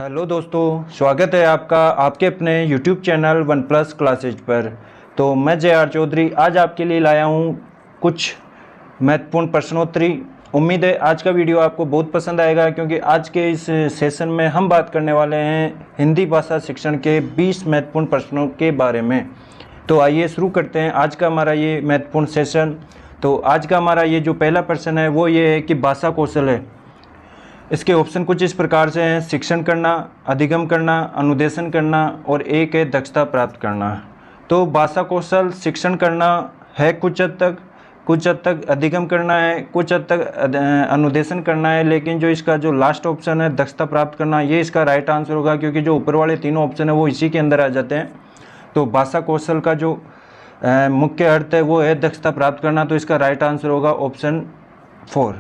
Hello दोस्तों, स्वागत है आपका आपके अपने YouTube channel one plus classes पर। तो मैं जे.आर. चौधरी आज आपके लिए लाया हूँ कुछ महत्वपूर्ण प्रश्नोत्तरी। उम्मीद है आज का वीडियो आपको बहुत पसंद आएगा, क्योंकि आज के इस सेशन में हम बात करने वाले हैं हिंदी भाषा शिक्षण के 20 महत्वपूर्ण प्रश्नों के बारे में। तो आइए शुरू करते हैं आज का हमारा ये महत्वपूर्ण सेशन। तो आज का हमारा ये जो पहला प्रश्न है वो ये है कि भाषा कौशल है। इसके ऑप्शन कुछ इस प्रकार से हैं: शिक्षण करना, अधिगम करना, अनुदेशन करना और एक है दक्षता प्राप्त करना। तो भाषा कौशल शिक्षण करना है कुछ हद तक अधिगम करना है, कुछ हद तक अनुदेशन करना है। लेकिन जो इसका जो लास्ट ऑप्शन है दक्षता प्राप्त करना, ये इसका राइट आंसर होगा, क्योंकि जो ऊपर वाले तीनों ऑप्शन है वो इसी के अंदर आ जाते हैं। तो भाषा कौशल का जो मुख्य अर्थ है वो है दक्षता प्राप्त करना, तो इसका राइट आंसर होगा ऑप्शन 4।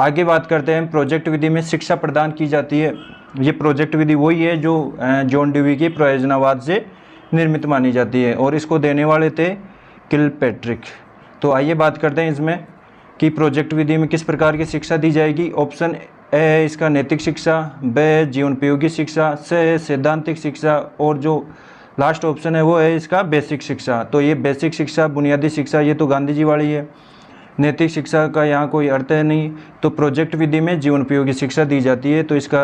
आगे बात करते हैं प्रोजेक्ट विधि में शिक्षा प्रदान की जाती है। ये प्रोजेक्ट विधि वही है जो जॉन ड्यूवी की प्रयोजनवाद से निर्मित मानी जाती है, और इसको देने वाले थे किलपैट्रिक। तो आइए बात करते हैं इसमें कि प्रोजेक्ट विधि में किस प्रकार की शिक्षा दी जाएगी। ऑप्शन ए है इसका नैतिक शिक्षा, बी है जीवनोपयोगी शिक्षा, सी है सैद्धांतिक शिक्षा, और जो लास्ट ऑप्शन है वो है इसका बेसिक शिक्षा। तो ये बेसिक शिक्षा, बुनियादी शिक्षा, ये तो गांधी जी वाली है। नैतिक शिक्षा का यहाँ कोई अर्थ है नहीं। तो प्रोजेक्ट विधि में जीवनोपयोगी शिक्षा दी जाती है, तो इसका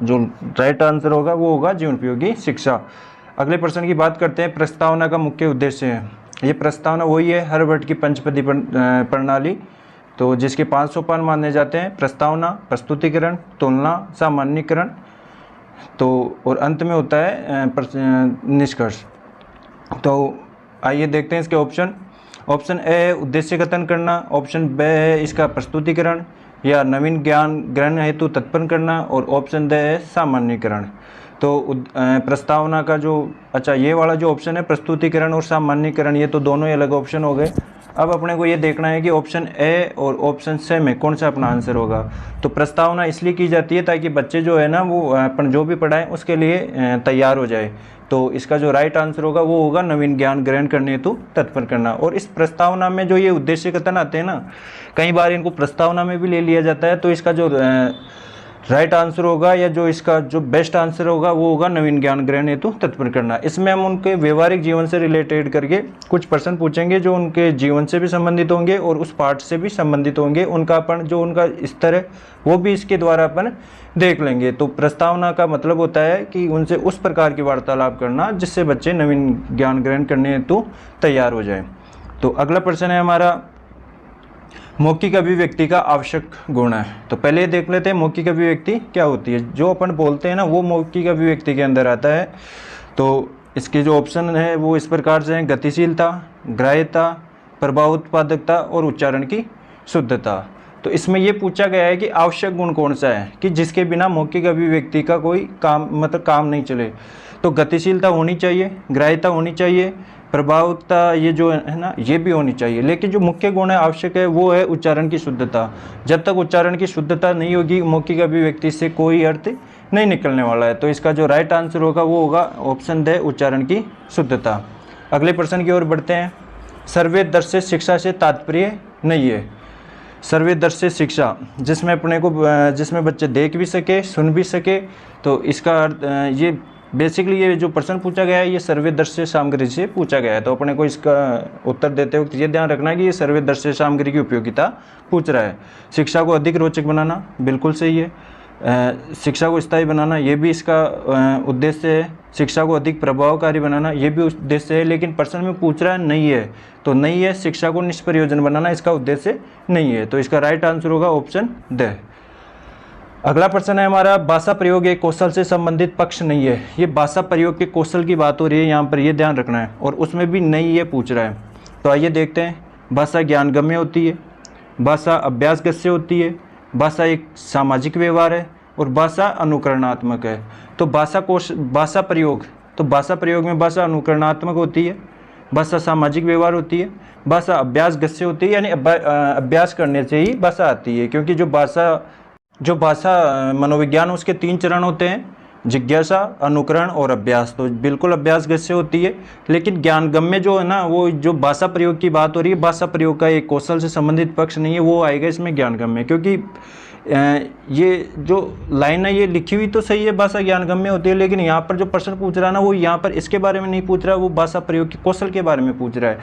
जो राइट आंसर होगा वो होगा जीवनोपयोगी शिक्षा। अगले प्रश्न की बात करते हैं, प्रस्तावना का मुख्य उद्देश्य है। ये प्रस्तावना वही है हर्बर्ट की पंचपदी प्रणाली, तो जिसके 5 सोपान माने जाते हैं: प्रस्तावना, प्रस्तुतिकरण, तुलना, सामान्यीकरण, तो और अंत में होता है निष्कर्ष। तो आइए देखते हैं इसके ऑप्शन। ऑप्शन ए है उद्देश्य कथन करना, ऑप्शन बी है इसका प्रस्तुतिकरण या नवीन ज्ञान ग्रहण हेतु तत्पन्न करना, और ऑप्शन डी है सामान्यीकरण। तो प्रस्तावना का जो ये वाला जो ऑप्शन है प्रस्तुतिकरण और सामान्यीकरण, ये तो दोनों ही अलग ऑप्शन हो गए। अब अपने को ये देखना है कि ऑप्शन ए और ऑप्शन सी में कौन सा अपना आंसर होगा। तो प्रस्तावना इसलिए की जाती है ताकि बच्चे जो है ना वो अपन जो भी पढ़ाएं उसके लिए तैयार हो जाए। तो इसका जो राइट आंसर होगा वो होगा नवीन ज्ञान ग्रहण करने हेतु तत्पर करना। और इस प्रस्तावना में जो ये उद्देश्य कथन आते हैं ना, कई बार इनको प्रस्तावना में भी ले लिया जाता है। तो इसका जो राइट आंसर होगा या जो इसका जो बेस्ट आंसर होगा वो होगा नवीन ज्ञान ग्रहण हेतु तत्पर करना। इसमें हम उनके व्यवहारिक जीवन से रिलेटेड करके कुछ प्रश्न पूछेंगे जो उनके जीवन से भी संबंधित होंगे और उस पाठ से भी संबंधित होंगे। उनका अपन जो उनका स्तर है वो भी इसके द्वारा अपन देख लेंगे। तो प्रस्तावना का मतलब होता है कि उनसे उस प्रकार की वार्तालाप करना जिससे बच्चे नवीन ज्ञान ग्रहण करने हेतु तैयार हो जाए। तो अगला प्रश्न है हमारा, मौखिक अभिव्यक्ति का आवश्यक गुण है। तो पहले देख लेते हैं मौखिक अभिव्यक्ति क्या होती है। जो अपन बोलते हैं ना वो मौखिक अभिव्यक्ति के अंदर आता है। तो इसके जो ऑप्शन है वो इस प्रकार से हैं: गतिशीलता, ग्राह्यता, प्रभाव उत्पादकता और उच्चारण की शुद्धता। तो इसमें ये पूछा गया है कि आवश्यक गुण कौन सा है कि जिसके बिना मौखिक अभिव्यक्ति का कोई काम नहीं चले। तो गतिशीलता होनी चाहिए, ग्राह्यता होनी चाहिए, प्रभावता ये जो है ना ये भी होनी चाहिए। लेकिन जो मुख्य गुण है आवश्यक है वो है उच्चारण की शुद्धता। जब तक उच्चारण की शुद्धता नहीं होगी मौखिक अभिव्यक्ति से कोई अर्थ नहीं निकलने वाला है। तो इसका जो राइट आंसर होगा वो होगा ऑप्शन डी, उच्चारण की शुद्धता। अगले प्रश्न की ओर बढ़ते हैं। सर्वदर्शी शिक्षा से तात्पर्य नहीं है। सर्वदर्शी शिक्षा जिसमें अपने को जिसमें बच्चे देख भी सके, सुन भी सके। तो इसका अर्थ ये बेसिकली ये जो प्रश्न पूछा गया है ये सर्वदर्शी सामग्री से पूछा गया है। तो अपने को इसका उत्तर देते वक्त ये ध्यान रखना है कि ये सर्वदर्शी सामग्री की उपयोगिता पूछ रहा है। शिक्षा को अधिक रोचक बनाना बिल्कुल सही है। शिक्षा को स्थायी बनाना ये भी इसका उद्देश्य है। शिक्षा को अधिक प्रभावकारी बनाना ये भी उद्देश्य है। लेकिन प्रश्न में पूछ रहा है नहीं है, तो नहीं है। शिक्षा को निष्प्रयोजन बनाना इसका उद्देश्य नहीं है। तो इसका राइट आंसर होगा ऑप्शन डी। अगला प्रश्न है हमारा, भाषा प्रयोग एक कौशल से संबंधित पक्ष नहीं है। ये भाषा प्रयोग के कौशल की बात हो रही है यहाँ पर, ये ध्यान रखना है। और उसमें भी नहीं ये पूछ रहा है। तो आइए देखते हैं। भाषा ज्ञानगम्य होती है, भाषा अभ्यासगम्य होती है, भाषा एक सामाजिक व्यवहार है, और भाषा अनुकरणात्मक है। तो भाषा प्रयोग में भाषा अनुकरणात्मक होती है, भाषा सामाजिक व्यवहार होती है, भाषा अभ्यासगम्य होती है, यानी अभ्यास करने से ही भाषा आती है। क्योंकि जो भाषा मनोविज्ञान उसके 3 चरण होते हैं: जिज्ञासा, अनुकरण और अभ्यास। तो बिल्कुल अभ्यासगम्य होती है। लेकिन ज्ञानगम्य जो है ना वो जो भाषा प्रयोग की बात हो रही है, भाषा प्रयोग का एक कौशल से संबंधित पक्ष नहीं है, वो आएगा इसमें ज्ञानगम्य। क्योंकि ये जो लाइन है ये लिखी हुई तो सही है, भाषा ज्ञान गम्य होती है, लेकिन यहाँ पर जो प्रश्न पूछ रहा है ना वो यहाँ पर इसके बारे में नहीं पूछ रहा है, वो भाषा प्रयोग के कौशल के बारे में पूछ रहा है।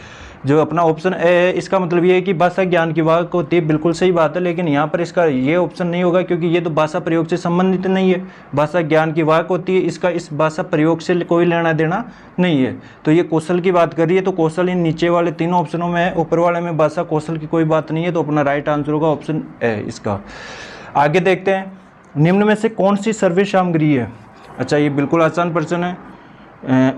जो अपना ऑप्शन ए है इसका मतलब ये है कि भाषा ज्ञान की वाहक होती है, बिल्कुल सही बात है, लेकिन यहाँ पर इसका ये ऑप्शन नहीं होगा क्योंकि ये तो भाषा प्रयोग से संबंधित नहीं है। भाषा ज्ञान की वाहक होती है, इसका इस भाषा प्रयोग से कोई लेना देना नहीं है। तो ये कौशल की बात कर रही है, तो कौशल इन नीचे वाले तीनों ऑप्शनों में है, ऊपर वाले में भाषा कौशल की कोई बात नहीं है, तो अपना राइट आंसर होगा ऑप्शन ए इसका। आगे देखते हैं, निम्न में से कौन सी सर्वे सामग्री है। अच्छा ये बिल्कुल आसान प्रश्न है।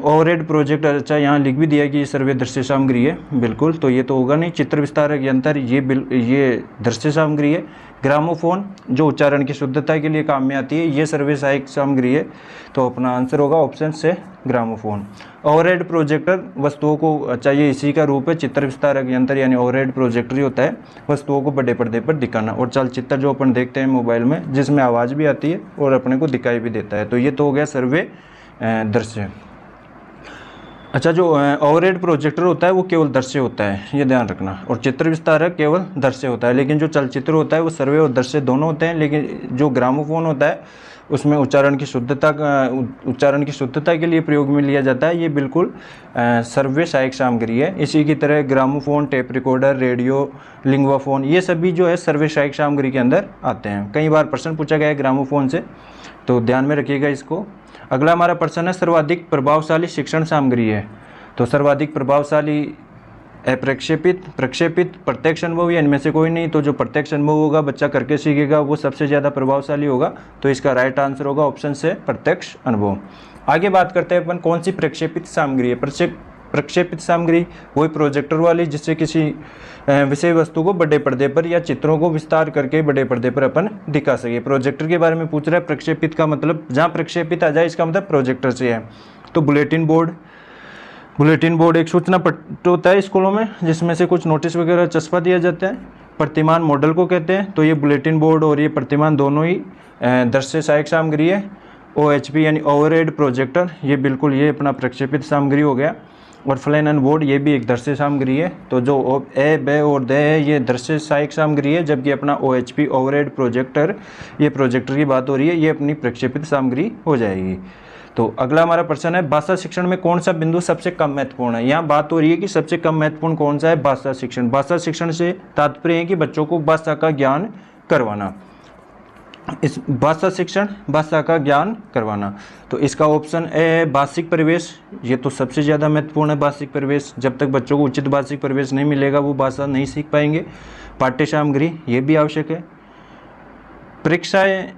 ओवरहेड प्रोजेक्ट, अच्छा यहाँ लिख भी दिया कि ये सर्वे दृश्य सामग्री है, बिल्कुल तो ये तो होगा नहीं। चित्र विस्तारक यंत्र, ये दृश्य सामग्री है। ग्रामोफोन जो उच्चारण की शुद्धता के लिए काम में आती है, ये सर्वे सहायक सामग्री है, तो अपना आंसर होगा ऑप्शन से ग्रामोफोन। ओवरहेड प्रोजेक्टर वस्तुओं को, अच्छा ये इसी का रूप है, चित्र विस्तारक यंत्र यानी ओवरहेड प्रोजेक्टर ही होता है वस्तुओं को बड़े पर्दे पर दिखाना। और चलचित्र जो अपन देखते हैं मोबाइल में, जिसमें आवाज़ भी आती है और अपने को दिखाई भी देता है, तो ये तो हो गया सर्वे दृश्य। अच्छा जो ओवरहेड प्रोजेक्टर होता है वो केवल दृश्य होता है, ये ध्यान रखना, और चित्र विस्तारक केवल दृश्य होता है, लेकिन जो चलचित्र होता है वो सर्वे और दृश्य दोनों होते हैं। लेकिन जो ग्रामोफोन होता है उसमें उच्चारण की शुद्धता के लिए प्रयोग में लिया जाता है, ये बिल्कुल सर्वे सहायक सामग्री है। इसी की तरह gramophone, tape recorder, radio, Linguaphone, ये सभी जो है सर्वे सहायक सामग्री के अंदर आते हैं। कई बार प्रश्न पूछा गया है ग्रामोफोन से, तो ध्यान में रखिएगा इसको। अगला हमारा प्रश्न है, सर्वाधिक प्रभावशाली शिक्षण सामग्री है। तो सर्वाधिक प्रभावशाली प्रक्षेपित, प्रत्यक्ष अनुभव, या इनमें से कोई नहीं। तो जो प्रत्यक्ष अनुभव होगा, बच्चा करके सीखेगा, वो सबसे ज़्यादा प्रभावशाली होगा, तो इसका राइट आंसर होगा ऑप्शन से प्रत्यक्ष अनुभव। आगे बात करते हैं अपन कौन सी प्रक्षेपित सामग्री है। प्रक्षेपित सामग्री वही प्रोजेक्टर वाली, जिससे किसी विषय वस्तु को बड़े पर्दे पर या चित्रों को विस्तार करके बड़े पर्दे पर अपन दिखा सके। प्रोजेक्टर के बारे में पूछ रहा है। प्रक्षेपित का मतलब जहाँ प्रक्षेपित आ जाए इसका मतलब प्रोजेक्टर से है। तो बुलेटिन बोर्ड एक सूचना पट होता है स्कूलों में, जिसमें से कुछ नोटिस वगैरह चस्पा दिया जाता है। प्रतिमान मॉडल को कहते हैं। तो ये बुलेटिन बोर्ड और ये प्रतिमान दोनों ही दृश्य सहायक सामग्री है। OHP यानी ओवरहेड प्रोजेक्टर, ये बिल्कुल ये अपना प्रक्षेपित सामग्री हो गया। और फ्लैनन बोर्ड, ये भी एक दृश्य सामग्री है। तो जो ए, बे और दे है, ये दृश्य सहायक सामग्री है, जबकि अपना OHP ओवरहेड प्रोजेक्टर, ये प्रोजेक्टर की बात हो रही है, ये अपनी प्रक्षेपित सामग्री हो जाएगी। तो अगला हमारा प्रश्न है, भाषा शिक्षण में कौन सा बिंदु सबसे कम महत्वपूर्ण है। यहाँ बात हो रही है कि सबसे कम महत्वपूर्ण कौन सा है, भाषा शिक्षण। भाषा शिक्षण से तात्पर्य है कि बच्चों को भाषा का ज्ञान करवाना। इस भाषा का ज्ञान करवाना। तो इसका ऑप्शन ए है भाषिक परिवेश, ये तो सबसे ज़्यादा महत्वपूर्ण है। भाषिक परिवेश, जब तक बच्चों को उचित भाषिक परिवेश नहीं मिलेगा वो भाषा नहीं सीख पाएंगे। पाठ्य सामग्री, ये भी आवश्यक है। परीक्षाएं,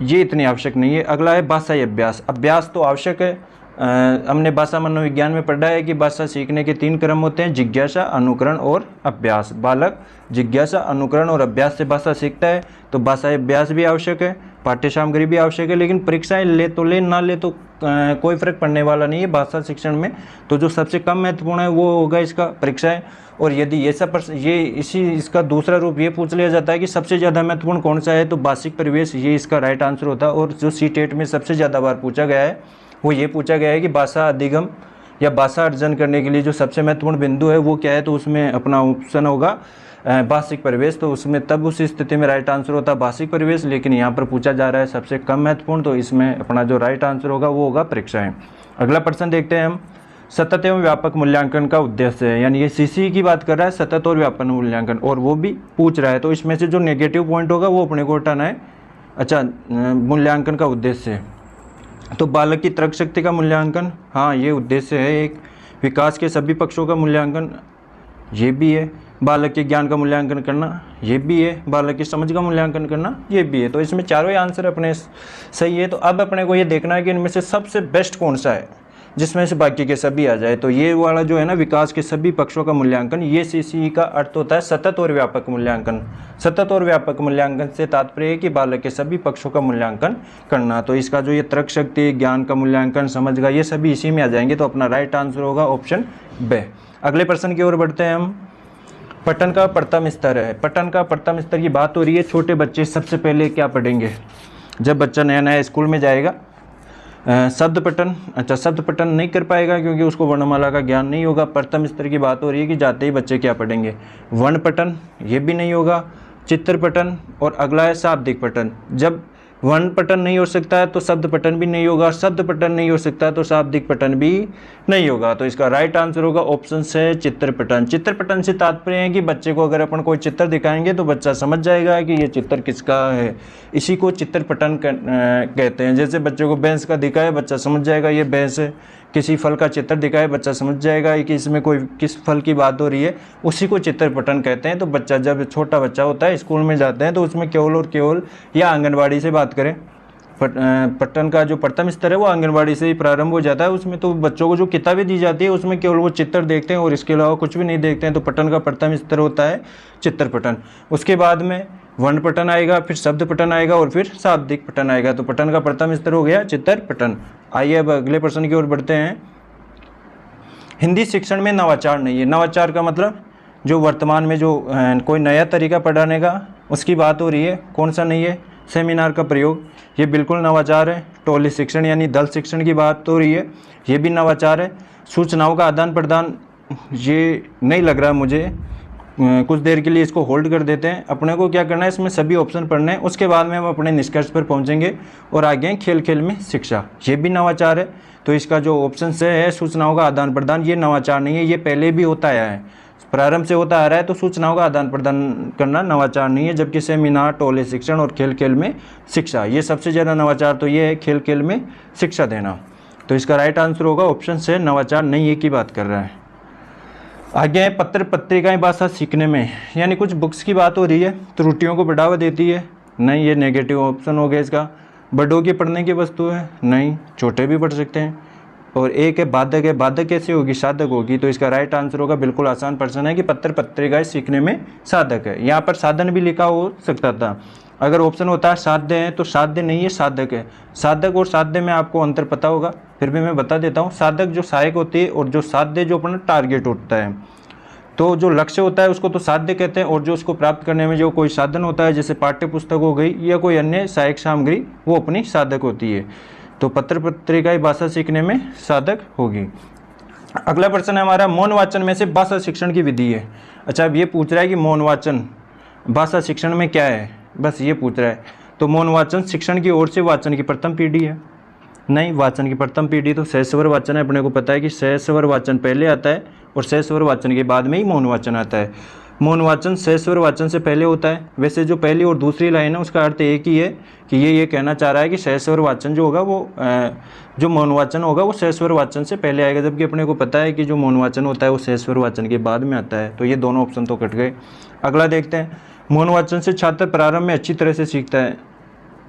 ये इतनी आवश्यक नहीं है। अगला है भाषाई अभ्यास। अभ्यास तो आवश्यक है। हमने भाषा मनोविज्ञान में पढ़ा है कि भाषा सीखने के 3 क्रम होते हैं, जिज्ञासा, अनुकरण और अभ्यास। बालक जिज्ञासा, अनुकरण और अभ्यास से भाषा सीखता है, तो भाषाई अभ्यास भी आवश्यक है, पाठ्य सामग्री भी आवश्यक है। लेकिन परीक्षाएं ले तो ले, ना ले तो कोई फर्क पड़ने वाला नहीं है भाषा शिक्षण में। तो जो सबसे कम महत्वपूर्ण है वो होगा इसका परीक्षाएं। और यदि इसका दूसरा रूप ये पूछ लिया जाता है कि सबसे ज़्यादा महत्वपूर्ण कौन सा है, तो भाषिक परिवेश, ये इसका राइट आंसर होता है। और जो CTET में सबसे ज़्यादा बार पूछा गया है वो ये पूछा गया है कि भाषा अधिगम या भाषा अर्जन करने के लिए जो सबसे महत्वपूर्ण बिंदु है वो क्या है, तो उसमें अपना ऑप्शन होगा भाषिक परिवेश। तो उसमें तब उस स्थिति में राइट आंसर होता है भाषिक परिवेश, लेकिन यहाँ पर पूछा जा रहा है सबसे कम महत्वपूर्ण, तो इसमें अपना जो राइट आंसर होगा वो होगा परीक्षाएं। अगला प्रश्न देखते हैं हम, सतत एवं व्यापक मूल्यांकन का उद्देश्य है, यानी ये CCE की बात कर रहा है, सतत और व्यापक मूल्यांकन, और वो भी पूछ रहा है। तो इसमें से जो नेगेटिव पॉइंट होगा वो अपने को हटाना है। अच्छा, मूल्यांकन का उद्देश्य है, तो बालक की तर्क शक्ति का मूल्यांकन, हाँ ये उद्देश्य है एक। विकास के सभी पक्षों का मूल्यांकन, ये भी है। बालक के ज्ञान का मूल्यांकन करना, ये भी है। बालक की समझ का मूल्यांकन करना, ये भी है। तो इसमें चारों ही आंसर अपने सही है। तो अब अपने को ये देखना है कि इनमें से सबसे बेस्ट कौन सा है, जिसमें से बाकी के सभी आ जाए। तो ये वाला जो है ना, विकास के सभी पक्षों का मूल्यांकन, ये CCE का अर्थ होता है सतत और व्यापक मूल्यांकन। सतत और व्यापक मूल्यांकन से तात्पर्य है कि बालक के सभी पक्षों का मूल्यांकन करना। तो इसका जो ये तर्क शक्ति, ज्ञान का मूल्यांकन, समझ का, ये सभी इसी में आ जाएंगे। तो अपना राइट आंसर होगा ऑप्शन बे। अगले प्रश्न की ओर बढ़ते हैं हम। पठन का प्रथम स्तर है। पठन का प्रथम स्तर की बात हो रही है। छोटे बच्चे सबसे पहले क्या पढ़ेंगे जब बच्चा नया नया स्कूल में जाएगा? शब्द पठन। अच्छा, शब्द पठन नहीं कर पाएगा क्योंकि उसको वर्णमाला का ज्ञान नहीं होगा। प्रथम स्तर की बात हो रही है कि जाते ही बच्चे क्या पढ़ेंगे? वर्ण पठन, ये भी नहीं होगा। चित्र पठन और अगला है शाब्दिक पठन। जब वर्ण पठन नहीं हो सकता है तो शब्द पठन भी नहीं होगा, शब्द पठन नहीं हो सकता है तो शाब्दिक पठन भी नहीं होगा। तो इसका राइट आंसर होगा ऑप्शन से चित्र पठन। चित्र पठन से तात्पर्य है कि बच्चे को अगर अपन कोई चित्र दिखाएंगे तो बच्चा समझ जाएगा कि ये चित्र किसका है, इसी को चित्र पठन कहते हैं। जैसे बच्चे को भैंस का दिखाए, बच्चा समझ जाएगा ये भैंस है। किसी फल का चित्र दिखाए, बच्चा समझ जाएगा कि इसमें कोई किस फल की बात हो रही है, उसी को चित्र पठन कहते हैं। तो बच्चा जब छोटा बच्चा होता है, स्कूल में जाते हैं, तो उसमें केवल और केवल या आंगनबाड़ी से बात करें, पठन का जो प्रथम स्तर है वो आंगनबाड़ी से ही प्रारंभ हो जाता है। उसमें तो बच्चों को जो किताबें दी जाती है उसमें केवल वो चित्र देखते हैं और इसके अलावा कुछ भी नहीं देखते हैं। तो पठन का प्रथम स्तर होता है चित्र पठन। उसके बाद में वर्ण पठन आएगा, फिर शब्द पठन आएगा और फिर शाब्दिक पठन आएगा। तो पठन का प्रथम स्तर हो गया चित्र पठन। आइए अब अगले प्रश्न की ओर बढ़ते हैं। हिंदी शिक्षण में नवाचार नहीं है। नवाचार का मतलब जो वर्तमान में जो कोई नया तरीका पढ़ाने का उसकी बात हो रही है। कौन सा नहीं है? सेमिनार का प्रयोग, ये बिल्कुल नवाचार है। टोली शिक्षण यानी दल शिक्षण की बात हो रही है, ये भी नवाचार है। सूचनाओं का आदान प्रदान, ये नहीं लग रहा मुझे, कुछ देर के लिए इसको होल्ड कर देते हैं। अपने को क्या करना है, इसमें सभी ऑप्शन पढ़ने हैं, उसके बाद में हम अपने निष्कर्ष पर पहुंचेंगे। और आगे खेल खेल में शिक्षा, ये भी नवाचार है। तो इसका जो ऑप्शन से है सूचनाओं का आदान प्रदान, ये नवाचार नहीं है, ये पहले भी होता आया है, प्रारंभ से होता आ रहा है। तो सूचनाओं का आदान प्रदान करना नवाचार नहीं है। जबकि सेमिनार, टोले शिक्षण और खेल खेल में शिक्षा, ये सबसे ज़्यादा नवाचार तो ये है खेल खेल में शिक्षा देना। तो इसका राइट आंसर होगा ऑप्शन से नवाचार नहीं है की बात कर रहा है। आगे पत्र पत्रिकाएं भाषा सीखने में, यानी कुछ बुक्स की बात हो रही है, त्रुटियों को बढ़ावा देती है, नहीं, ये नेगेटिव ऑप्शन हो गया इसका। बड़ों की पढ़ने की वस्तु है, नहीं, छोटे भी पढ़ सकते हैं। और एक है बाधक है, बाधक कैसे होगी? साधक होगी। तो इसका राइट आंसर होगा, बिल्कुल आसान प्रश्न है कि पत्र पत्रिकाएं सीखने में साधक है। यहाँ पर साधन भी लिखा हो सकता था, अगर ऑप्शन होता है साध्य है तो साध्य नहीं है, साधक है। साधक और साध्य में आपको अंतर पता होगा, फिर भी मैं बता देता हूँ। साधक जो सहायक होती है और जो साध्य जो अपना टारगेट होता है। तो जो लक्ष्य होता है उसको तो साध्य कहते हैं, और जो उसको प्राप्त करने में जो कोई साधन होता है, जैसे पाठ्य पुस्तक हो गई या कोई अन्य सहायक सामग्री, वो अपनी साधक होती है। तो पत्र पत्रिकाएं भाषा सीखने में साधक होगी। अगला प्रश्न है हमारा, मौन वाचन में से भाषा शिक्षण की विधि है। अच्छा, अब ये पूछ रहा है कि मौन वाचन भाषा शिक्षण में क्या है, बस ये पूछ रहा है। तो मौन वाचन शिक्षण की ओर से वाचन की प्रथम पीढ़ी है, नहीं, वाचन की प्रथम पीढ़ी तो सहस्वर वाचन है। अपने को पता है कि सहस्वर वाचन पहले आता है और सहस्वर वाचन के बाद में ही मौन वाचन आता है। मौन वाचन सहस्वर वाचन से पहले होता है। वैसे जो पहली और दूसरी लाइन है उसका अर्थ एक ही है कि ये कहना चाह रहा है कि सहस्वर वाचन जो होगा वो जो मौन वाचन होगा वो सहस्वर वाचन से पहले आएगा, जबकि अपने को पता है कि जो मौन वाचन होता है वो सहस्वर वाचन के बाद में आता है। तो ये दोनों ऑप्शन तो कट गए। अगला देखते हैं, मौन वाचन से छात्र प्रारंभ में अच्छी तरह से सीखता है।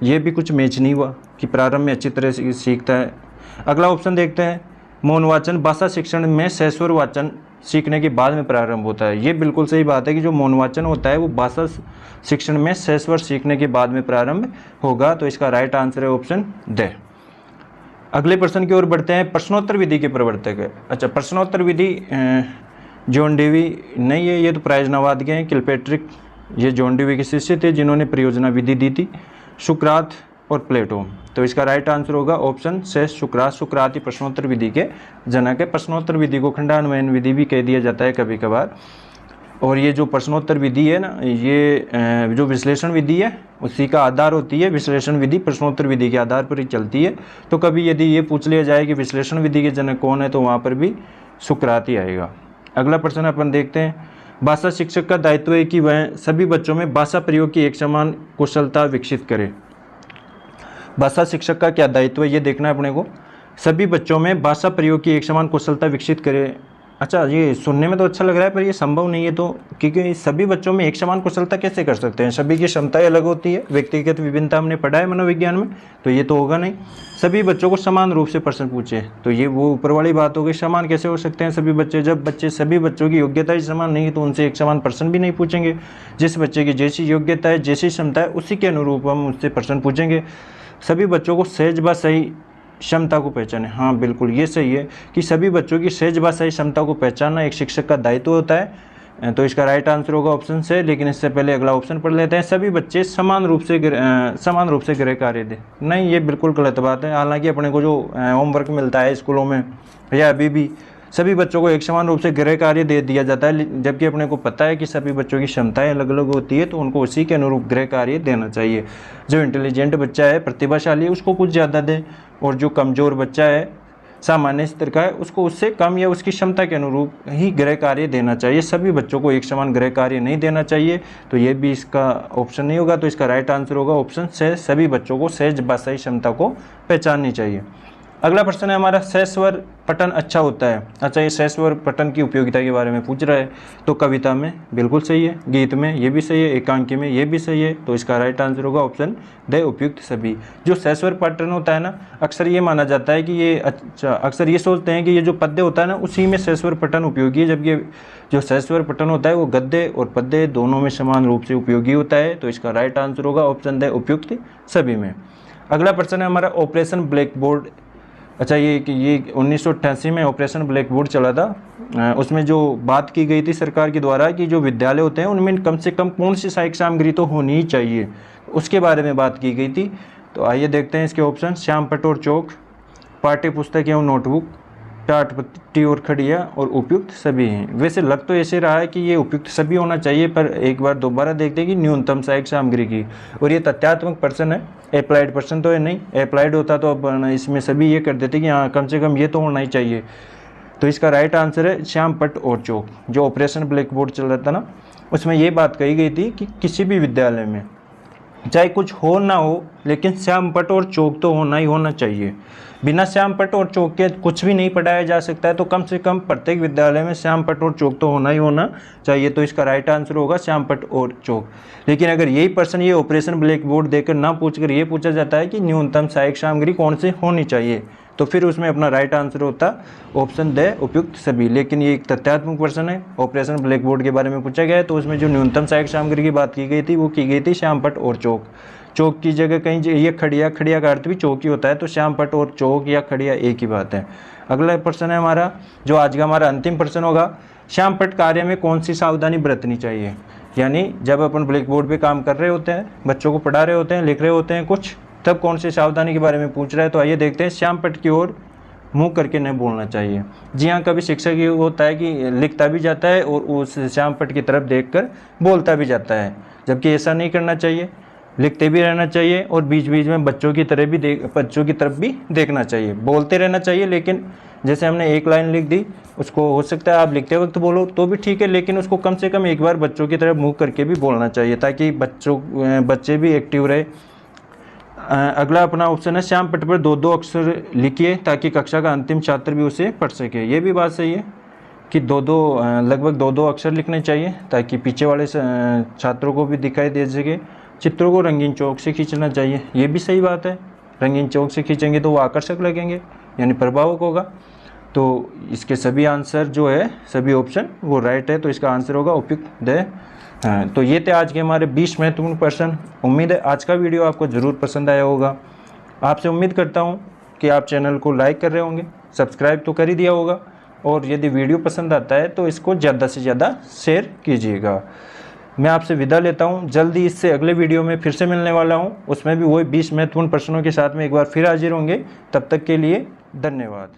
ये भी कुछ मैच नहीं हुआ कि प्रारंभ में अच्छी तरह से सीखता है। अगला ऑप्शन देखते हैं, मौन वाचन भाषा शिक्षण में सहस्वर वाचन सीखने के बाद में प्रारंभ होता है। ये बिल्कुल सही बात है कि जो मौन वाचन होता है वो भाषा शिक्षण में सहस्वर सीखने के बाद में प्रारंभ होगा। तो इसका राइट आंसर है ऑप्शन ड। अगले प्रश्न की ओर बढ़ते हैं, प्रश्नोत्तर विधि के प्रवर्तक है। अच्छा, प्रश्नोत्तर विधि जॉन डेवी नहीं है, ये तो प्राइज नवाद के हैं। किलपेट्रिक, ये जॉन डेवी के शिष्य थे जिन्होंने परियोजना विधि दी थी। सुकरात और प्लेटो। तो इसका राइट आंसर होगा ऑप्शन से सुकरात। सुकरात ही प्रश्नोत्तर विधि के जनक है। प्रश्नोत्तर विधि को खंडान्वयन विधि भी कह दिया जाता है कभी कभार। और ये जो प्रश्नोत्तर विधि है ना, ये जो विश्लेषण विधि है उसी का आधार होती है। विश्लेषण विधि प्रश्नोत्तर विधि के आधार पर ही चलती है। तो कभी यदि ये पूछ लिया जाए कि विश्लेषण विधि के जनक कौन है, तो वहाँ पर भी सुकरात ही आएगा। अगला प्रश्न अपन देखते हैं, भाषा शिक्षक का दायित्व है कि वह सभी बच्चों में भाषा प्रयोग की एक समान कुशलता विकसित करे। भाषा शिक्षक का क्या दायित्व है ये देखना है अपने को। सभी बच्चों में भाषा प्रयोग की एक समान कुशलता विकसित करे। अच्छा, ये सुनने में तो अच्छा लग रहा है पर ये संभव नहीं है। तो क्योंकि सभी बच्चों में एक समान कुशलता कैसे कर सकते हैं? सभी की क्षमताएं अलग होती है, व्यक्तिगत विभिन्नता हमने पढ़ा है मनोविज्ञान में, तो ये तो होगा नहीं। सभी बच्चों को समान रूप से प्रश्न पूछे, तो ये वो ऊपर वाली बात हो गई। समान कैसे हो सकते हैं सभी बच्चे? जब बच्चे सभी बच्चों की योग्यता ही समान नहीं है तो उनसे एक समान प्रश्न भी नहीं पूछेंगे। जिस बच्चे की जैसी योग्यता है, जैसी क्षमता है, उसी के अनुरूप हम उससे प्रश्न पूछेंगे। सभी बच्चों को सहज व सही क्षमता को पहचाने। हाँ बिल्कुल, ये सही है कि सभी बच्चों की सहज व सही क्षमता को पहचानना एक शिक्षक का दायित्व होता है। तो इसका राइट आंसर होगा ऑप्शन से। लेकिन इससे पहले अगला ऑप्शन पढ़ लेते हैं, सभी बच्चे समान रूप से गृह कार्य दें। नहीं, ये बिल्कुल गलत बात है। हालांकि अपने को जो होमवर्क मिलता है स्कूलों में या अभी भी सभी बच्चों को एक समान रूप से गृह कार्य दे दिया जाता है, जबकि अपने को पता है कि सभी बच्चों की क्षमताएं अलग अलग होती है, तो उनको उसी के अनुरूप गृह कार्य देना चाहिए। जो इंटेलिजेंट बच्चा है, प्रतिभाशाली है, उसको कुछ ज़्यादा दें, और जो कमज़ोर बच्चा है, सामान्य स्तर का है, उसको उससे कम या उसकी क्षमता के अनुरूप ही गृह कार्य देना चाहिए। सभी बच्चों को एक समान गृह कार्य नहीं देना चाहिए। तो ये भी इसका ऑप्शन नहीं होगा, तो इसका राइट आंसर होगा ऑप्शन से, सभी बच्चों को सहज भाषाई क्षमता को पहचाननी चाहिए। अगला प्रश्न है हमारा, सहस्वर पठन अच्छा होता है। अच्छा, ये सहस्वर पठन की उपयोगिता के बारे में पूछ रहा है। तो कविता में बिल्कुल सही है, गीत में ये भी सही है, एकांकी में ये भी सही है। तो इसका राइट आंसर होगा ऑप्शन द उपयुक्त सभी। जो सहस्वर पठन होता है ना, अक्सर ये माना जाता है कि ये अक्सर ये सोचते हैं कि ये जो पद्य होता है ना, उसी में सहस्वर पठन उपयोगी है, जबकि जो सहस्वर पठन होता है वो गद्य और पद्य दोनों में समान रूप से उपयोगी होता है। तो इसका राइट आंसर होगा ऑप्शन द उपयुक्त सभी में। अगला प्रश्न है हमारा, ऑपरेशन ब्लैक बोर्ड। अच्छा, ये 1988 में ऑपरेशन ब्लैक बोर्ड चला था। उसमें जो बात की गई थी सरकार के द्वारा कि जो विद्यालय होते हैं उनमें कम से कम कौन सी सहायक सामग्री तो होनी ही चाहिए, उसके बारे में बात की गई थी। तो आइए देखते हैं इसके ऑप्शन। श्यामपट्ट और चौक, पाठ्य पुस्तक एवं नोटबुक, टाट पट्टी और खड़िया, और उपयुक्त सभी हैं। वैसे लग तो ऐसे रहा है कि ये उपयुक्त सभी होना चाहिए, पर एक बार दोबारा देखते हैं कि न्यूनतम सहायक सामग्री की। और ये तथ्यात्मक प्रश्न है, अप्लाइड प्रश्न तो है नहीं। अप्लाइड होता तो अब इसमें सभी ये कर देते कि हाँ कम से कम ये तो होना ही चाहिए। तो इसका राइट आंसर है श्यामपट्ट और चौक। जो ऑपरेशन ब्लैक बोर्ड चल रहा था ना, उसमें ये बात कही गई थी कि किसी भी विद्यालय में चाहे कुछ हो ना हो, लेकिन श्यामपट्ट और चौक तो होना ही होना चाहिए। बिना श्यामपट्ट और चौक के कुछ भी नहीं पढ़ाया जा सकता है। तो कम से कम प्रत्येक विद्यालय में श्यामपट्ट और चौक तो होना ही होना चाहिए। तो इसका राइट आंसर होगा श्यामपट्ट और चौक। लेकिन अगर यही प्रश्न ये ऑपरेशन ब्लैक बोर्ड देकर ना पूछकर ये पूछा जाता है कि न्यूनतम सहायक सामग्री कौन सी होनी चाहिए, तो फिर उसमें अपना राइट आंसर होता ऑप्शन द उपयुक्त सभी। लेकिन ये एक तथ्यात्मक प्रश्न है, ऑपरेशन ब्लैक बोर्ड के बारे में पूछा गया है, तो उसमें जो न्यूनतम सहायक सामग्री की बात की गई थी वो की गई थी श्यामपट्ट और चौक। चौक की जगह कहीं ये खड़िया, खड़िया का अर्थ भी चौक ही होता है। तो श्यामपट्ट और चौक या खड़िया एक ही बात है। अगला प्रश्न है हमारा, जो आज का हमारा अंतिम प्रश्न होगा, श्यामपट्ट कार्य में कौन सी सावधानी बरतनी चाहिए। यानी जब अपन ब्लैक बोर्ड पे काम कर रहे होते हैं, बच्चों को पढ़ा रहे होते हैं, लिख रहे होते हैं कुछ, तब कौन सी सावधानी के बारे में पूछ रहा है। तो आइए देखते हैं। श्यामपट्ट की ओर मुँह करके नहीं बोलना चाहिए। जी हाँ, कभी शिक्षक ये होता है कि लिखता भी जाता है और उस श्यामपट्ट की तरफ देखकर बोलता भी जाता है, जबकि ऐसा नहीं करना चाहिए। लिखते भी रहना चाहिए और बीच बीच में बच्चों की तरफ भी देखना चाहिए। बोलते रहना चाहिए, लेकिन जैसे हमने एक लाइन लिख दी, उसको हो सकता है आप लिखते वक्त बोलो तो भी ठीक है, लेकिन उसको कम से कम एक बार बच्चों की तरफ मुँह करके भी बोलना चाहिए, ताकि बच्चे भी एक्टिव रहे। अगला अपना ऑप्शन है, श्यामपट्ट पर 2-2 अक्षर लिखिए ताकि कक्षा का अंतिम छात्र भी उसे पढ़ सके। ये भी बात सही है कि लगभग 2-2 अक्षर लिखने चाहिए, ताकि पीछे वाले छात्रों को भी दिखाई दे सके। चित्रों को रंगीन चौक से खींचना चाहिए, ये भी सही बात है। रंगीन चौक से खींचेंगे तो वो आकर्षक लगेंगे, यानी प्रभावक होगा। तो इसके सभी आंसर जो है, सभी ऑप्शन वो राइट है। तो इसका आंसर होगा उपयुक्त द। तो ये थे आज के हमारे 20 महत्वपूर्ण प्रश्न। उम्मीद है आज का वीडियो आपको ज़रूर पसंद आया होगा। आपसे उम्मीद करता हूँ कि आप चैनल को लाइक कर रहे होंगे, सब्सक्राइब तो कर ही दिया होगा, और यदि वीडियो पसंद आता है तो इसको ज़्यादा से ज़्यादा शेयर कीजिएगा। मैं आपसे विदा लेता हूं। जल्दी इससे अगले वीडियो में फिर से मिलने वाला हूं, उसमें भी वही 20 महत्वपूर्ण प्रश्नों के साथ में एक बार फिर हाजिर होंगे। तब तक के लिए धन्यवाद।